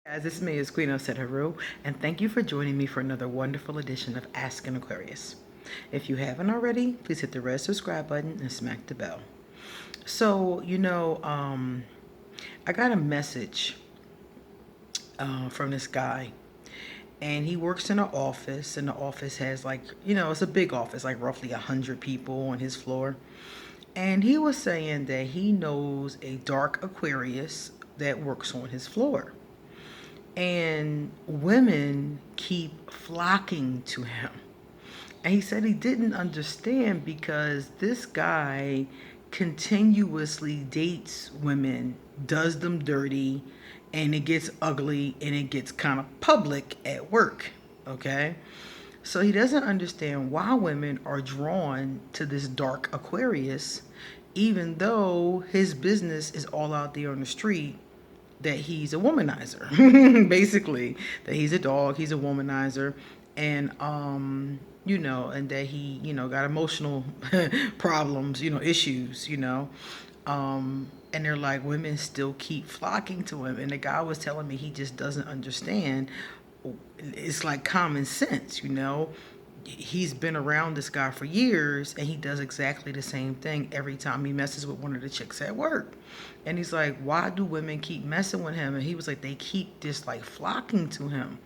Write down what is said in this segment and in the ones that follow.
Guys, this is me, Queen Haru, and thank you for joining me for another wonderful edition of Ask an Aquarius. If you haven't already, please hit the red subscribe button and smack the bell. So, I got a message from this guy, and he works in an office, and the office has it's a big office, like roughly 100 people on his floor. And he was saying that he knows a dark Aquarius that works on his floor. And women keep flocking to him. And he said he didn't understand because this guy continuously dates women, does them dirty, and it gets ugly and it gets kind of public at work. Okay? So he doesn't understand why women are drawn to this dark Aquarius, even though his business is all out there on the street that he's a womanizer. Basically, that he's a dog, he's a womanizer, and and that he, got emotional problems, issues, and they're like, women still keep flocking to him. And the guy was telling me he just doesn't understand. It's like common sense, he's been around this guy for years, and he does exactly the same thing every time he messes with one of the chicks at work. And he's like, why do women keep messing with him? And he was like, they keep just like flocking to him.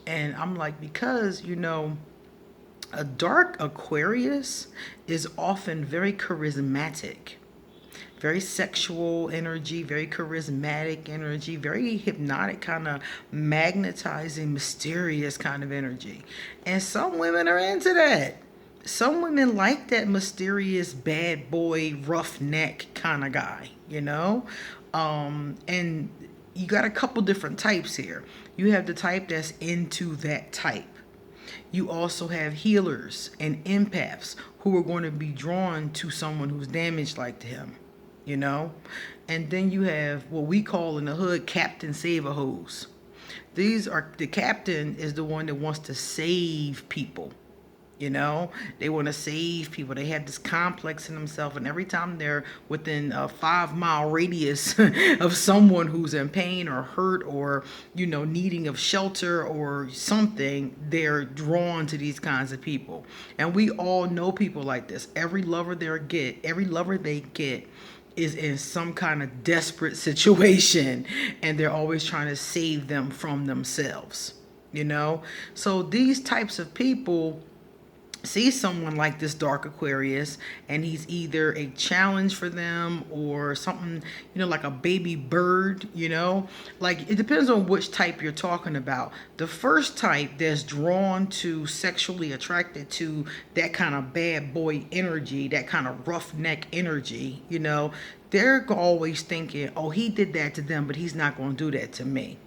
And I'm like, because a dark Aquarius is often very charismatic, very sexual energy, very charismatic energy, very hypnotic, kind of magnetizing, mysterious kind of energy. And some women are into that. Some women like that mysterious bad boy, roughneck kind of guy, And you got a couple different types here. You have the type that's into that type. You also have healers and empaths who are going to be drawn to someone who's damaged like him. And then you have what we call in the hood Captain Save-A-Hoes. The captain is the one that wants to save people. They want to save people. They have this complex in themselves, and every time they're within a 5-mile radius of someone who's in pain or hurt or needing of shelter or something, they're drawn to these kinds of people. And we all know people like this. Every lover they get is in some kind of desperate situation, and they're always trying to save them from themselves. So these types of people see someone like this dark Aquarius, and he's either a challenge for them or something, like a baby bird, like it depends on which type you're talking about. The first type that's drawn to, sexually attracted to that kind of bad boy energy, that kind of roughneck energy, they're always thinking, oh, he did that to them, but he's not going to do that to me.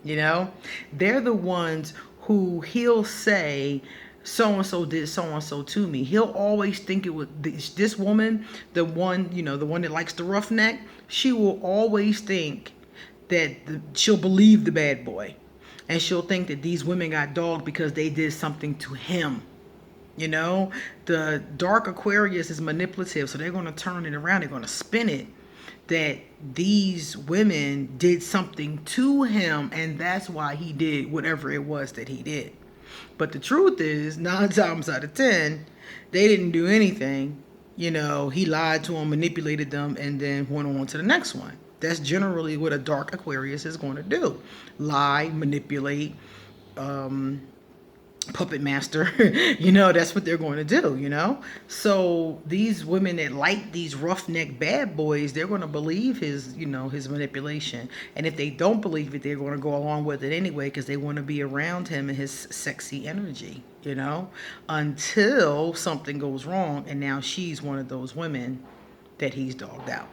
They're the ones who he'll say, so-and-so did so-and-so to me. He'll always think it was this woman, the one that likes the roughneck. She will always think that she'll believe the bad boy. And she'll think that these women got dogged because they did something to him. The dark Aquarius is manipulative, so they're going to turn it around. They're going to spin it that these women did something to him, and that's why he did whatever it was that he did. But the truth is, 9 times out of 10, they didn't do anything. He lied to them, manipulated them, and then went on to the next one. That's generally what a dark Aquarius is going to do. Lie, manipulate, puppet master. That's what they're going to do, So these women that like these roughneck bad boys, they're going to believe his manipulation. And if they don't believe it, they're going to go along with it anyway because they want to be around him and his sexy energy, until something goes wrong. And now she's one of those women that he's dogged out.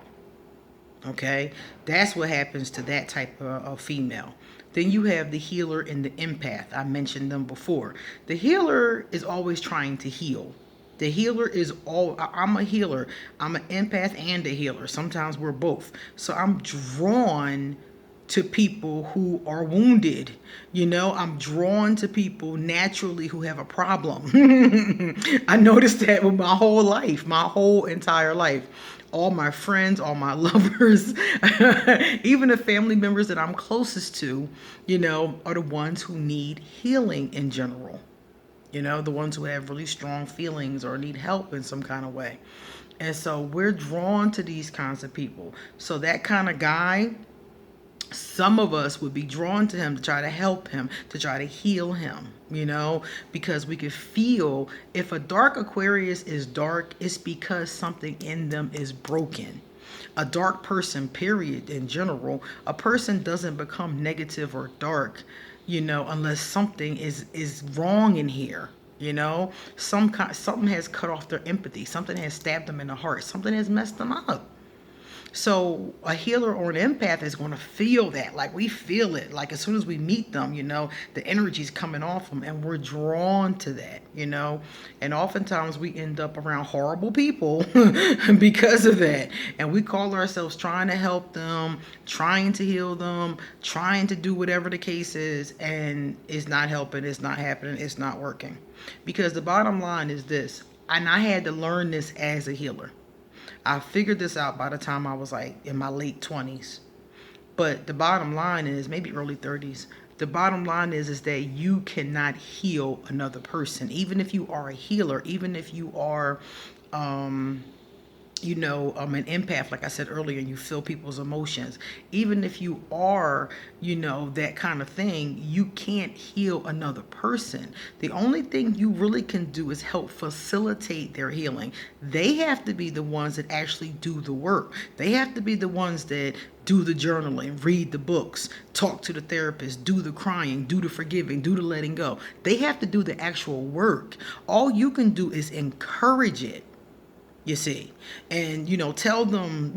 Okay, that's what happens to that type of female. Then you have the healer and the empath. I mentioned them before. The healer is always trying to heal. The healer is I'm a healer. I'm an empath and a healer. Sometimes we're both. So I'm drawn to people who are wounded. I'm drawn to people naturally who have a problem. I noticed that with my whole entire life. all my friends, all my lovers, even the family members that I'm closest to, are the ones who need healing in general. The ones who have really strong feelings or need help in some kind of way. And so we're drawn to these kinds of people. So that kind of guy, some of us would be drawn to him to try to help him, to try to heal him, because we could feel if a dark Aquarius is dark, it's because something in them is broken. A dark person, period, in general, a person doesn't become negative or dark, unless something is wrong in here. Something has cut off their empathy, something has stabbed them in the heart, something has messed them up. So a healer or an empath is going to feel that. Like we feel it. Like as soon as we meet them, the energy's coming off them and we're drawn to that. And oftentimes we end up around horrible people because of that. And we call ourselves trying to help them, trying to heal them, trying to do whatever the case is. And it's not helping. It's not happening. It's not working. Because the bottom line is this. And I had to learn this as a healer. I figured this out by the time I was like in my late 20s. But the bottom line is, maybe early 30s. The bottom line is that you cannot heal another person. Even if you are a healer, even if you are an empath, like I said earlier, and you feel people's emotions. Even if you are, that kind of thing, you can't heal another person. The only thing you really can do is help facilitate their healing. They have to be the ones that actually do the work. They have to be the ones that do the journaling, read the books, talk to the therapist, do the crying, do the forgiving, do the letting go. They have to do the actual work. All you can do is encourage it. You see, and tell them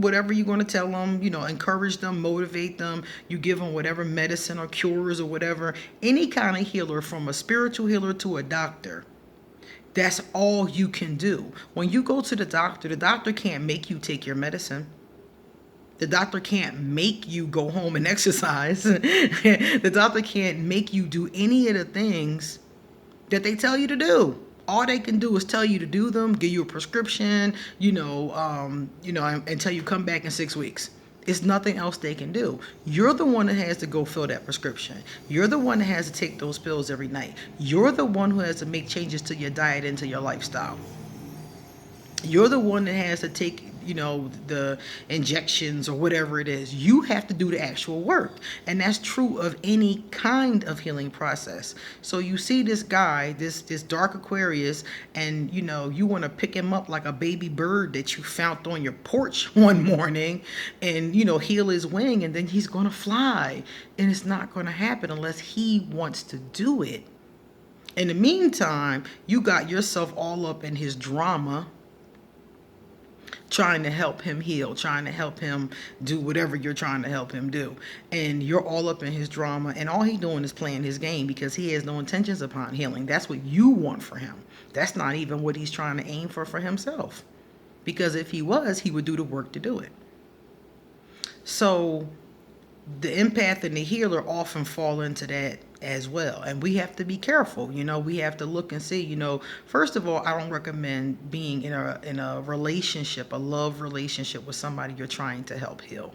whatever you're going to tell them, encourage them, motivate them. You give them whatever medicine or cures or whatever. Any kind of healer, from a spiritual healer to a doctor, that's all you can do. When you go to the doctor can't make you take your medicine. The doctor can't make you go home and exercise. The doctor can't make you do any of the things that they tell you to do. All they can do is tell you to do them, give you a prescription, until you come back in 6 weeks. It's nothing else they can do. You're the one that has to go fill that prescription. You're the one that has to take those pills every night. You're the one who has to make changes to your diet and to your lifestyle. You're the one that has to take the injections or whatever it is. You have to do the actual work. And that's true of any kind of healing process. So you see this guy, this dark Aquarius, and you want to pick him up like a baby bird that you found on your porch one morning and heal his wing, and then he's going to fly. And it's not going to happen unless he wants to do it. In the meantime, you got yourself all up in his drama, trying to help him heal, trying to help him do whatever you're trying to help him do. And you're all up in his drama, and all he's doing is playing his game because he has no intentions upon healing. That's what you want for him. That's not even what he's trying to aim for himself. Because if he was, he would do the work to do it. So the empath and the healer often fall into that as well, and we have to be careful. We have to look and see. First of all, I don't recommend being in a relationship, a love relationship with somebody you're trying to help heal.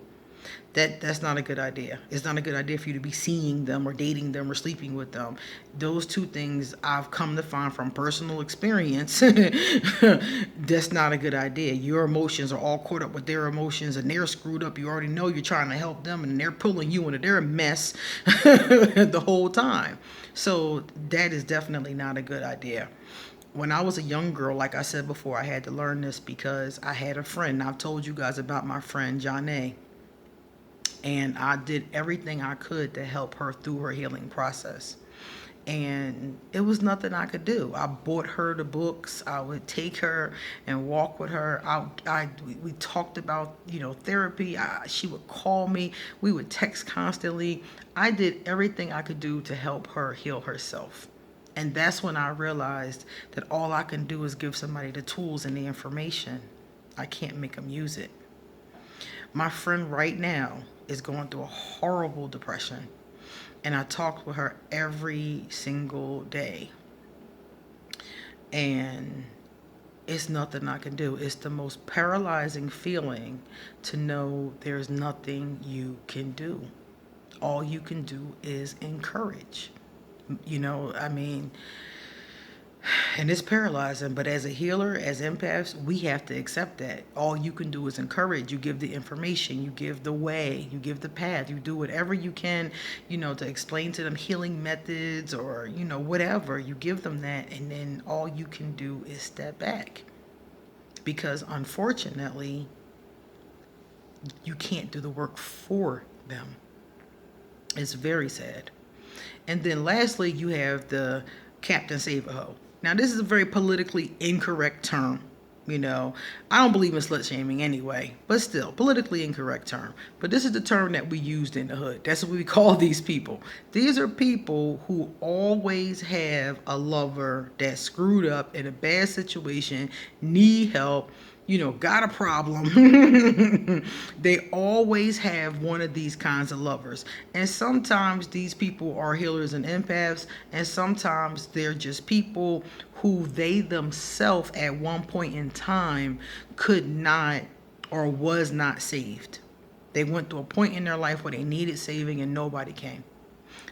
That's not a good idea. It's not a good idea for you to be seeing them or dating them or sleeping with them. Those two things I've come to find from personal experience. That's not a good idea. Your emotions are all caught up with their emotions and they're screwed up. You already know you're trying to help them and they're pulling you into their mess the whole time. So that is definitely not a good idea. When I was a young girl, like I said before, I had to learn this because I had a friend. I've told you guys about my friend, Janae. And I did everything I could to help her through her healing process. And it was nothing I could do. I bought her the books. I would take her and walk with her. We talked about, therapy. She would call me. We would text constantly. I did everything I could do to help her heal herself. And that's when I realized that all I can do is give somebody the tools and the information. I can't make them use it. My friend right now is going through a horrible depression, and I talk with her every single day. And it's nothing I can do. It's the most paralyzing feeling to know there's nothing you can do. All you can do is encourage. I mean, and it's paralyzing, but as a healer, as empaths, we have to accept that all you can do is encourage. You give the information, you give the way, you give the path, you do whatever you can, to explain to them healing methods, or whatever. You give them that, and then all you can do is step back, because unfortunately you can't do the work for them. It's very sad. And then lastly, you have the Captain Save-A-Ho. Now, this is a very politically incorrect term. I don't believe in slut shaming anyway, but still, politically incorrect term. But this is the term that we used in the hood. That's what we call these people. These are people who always have a lover that's screwed up in a bad situation, need help, got a problem. They always have one of these kinds of lovers. And sometimes these people are healers and empaths, and sometimes they're just people who they themselves at one point in time could not or was not saved. They went through a point in their life where they needed saving and nobody came.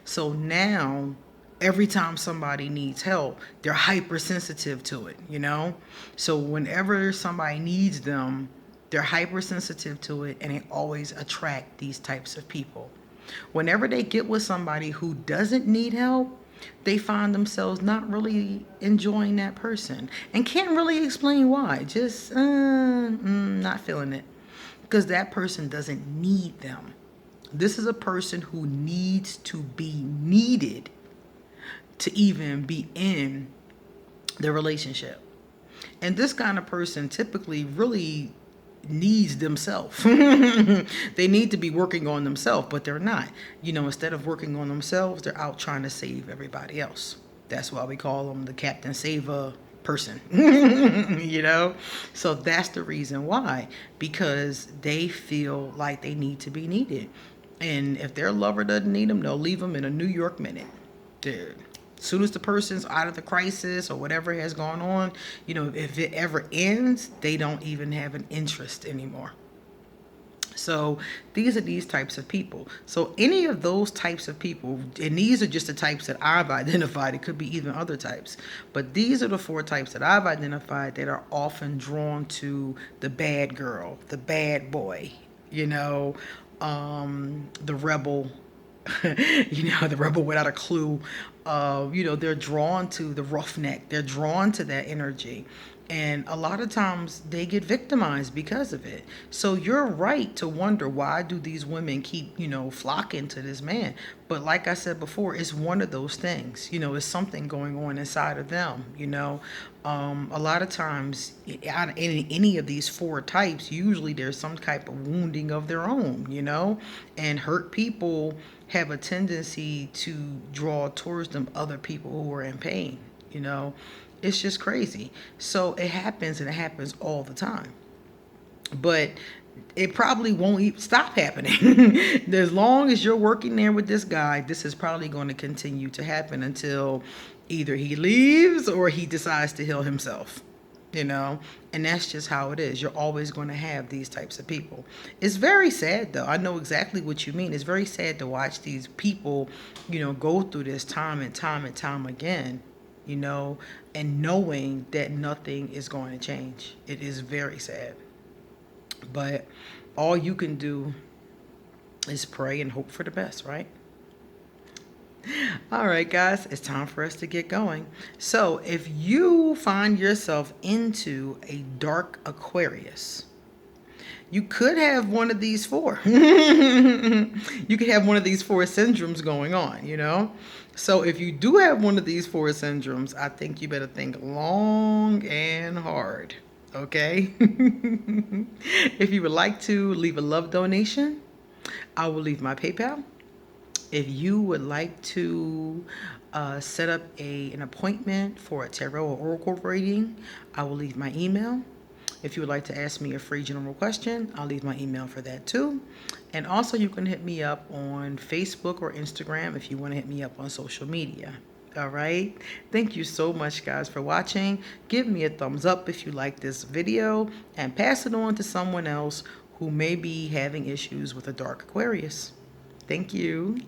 So now every time somebody needs help, they're hypersensitive to it, So whenever somebody needs them, they're hypersensitive to it, and they always attract these types of people. Whenever they get with somebody who doesn't need help, they find themselves not really enjoying that person and can't really explain why. Just not feeling it, because that person doesn't need them. This is a person who needs to be needed to even be in the relationship. And this kind of person typically really needs themselves. They need to be working on themselves, but they're not. Instead of working on themselves, they're out trying to save everybody else. That's why we call them the Captain Save-A person. So that's the reason why, because they feel like they need to be needed. And if their lover doesn't need them, they'll leave them in a New York minute. Dude. As soon as the person's out of the crisis or whatever has gone on, if it ever ends, they don't even have an interest anymore. So these are these types of people. So any of those types of people, and these are just the types that I've identified. It could be even other types. But these are the 4 types that I've identified that are often drawn to the bad girl, the bad boy, the rebel, the rebel without a clue. They're drawn to the roughneck. They're drawn to that energy. And a lot of times they get victimized because of it. So you're right to wonder, why do these women keep, flocking to this man? But like I said before, it's one of those things. It's something going on inside of them. A lot of times in any of these 4 types, usually there's some type of wounding of their own, and hurt people have a tendency to draw towards them other people who are in pain. It's just crazy. So it happens, and it happens all the time. But it probably won't stop happening. As long as you're working there with this guy, this is probably going to continue to happen until either he leaves or he decides to heal himself. And that's just how it is. You're always going to have these types of people. It's very sad, though. I know exactly what you mean. It's very sad to watch these people, go through this time and time and time again, and knowing that nothing is going to change. It is very sad. But all you can do is pray and hope for the best, right? All right, guys, it's time for us to get going. So if you find yourself into a dark Aquarius, you could have one of these 4. You could have one of these 4 syndromes going on, So if you do have one of these 4 syndromes, I think you better think long and hard, okay? If you would like to leave a love donation, I will leave my PayPal. If you would like to set up an appointment for a tarot or oracle reading, I will leave my email. If you would like to ask me a free general question, I'll leave my email for that too. And also you can hit me up on Facebook or Instagram if you want to hit me up on social media. All right. Thank you so much, guys, for watching. Give me a thumbs up if you like this video and pass it on to someone else who may be having issues with a dark Aquarius. Thank you.